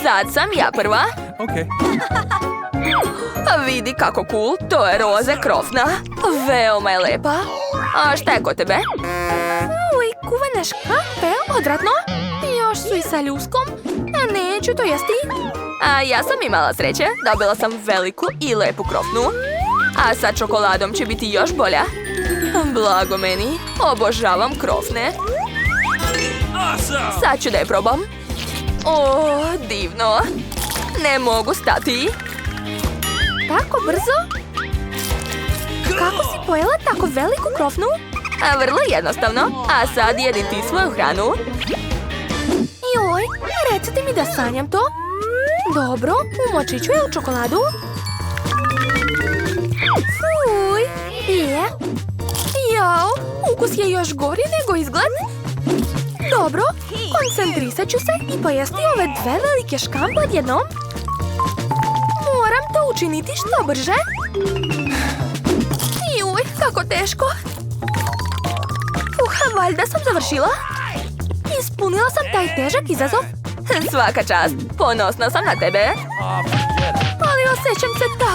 Sad sam ja prva. Okay. Vidi kako cool, to je roze krofna. Veoma je lepa. A šta je kod tebe? Uj, kuvane škampe, odvratno. Još su i sa ljuskom. A neću to jesti. A ja sam imala sreće, dobila sam veliku i lepu krofnu. A sa čokoladom će biti još bolja. Blago meni, obožavam krofne. Sad ću da je probam. O, divno. Ne mogu stati. Tako brzo? Kako si pojela tako veliku krofnu? A vrlo jednostavno. A sad jedi ti svoju hranu. Joj, recite mi da sanjam to. Dobro, umočit ću je u čokoladu. Fuj, je. Jao, ukus je još gori nego izgled. Dobro, koncentrisat ću se i pojesti ove dve velike škampe odjednom. Moram to učiniti što brže. Juj, kako teško. Valjda sam završila. Ispunila sam taj težak izazov. Svaka čast, ponosna sam na tebe. Ali osjećam se tako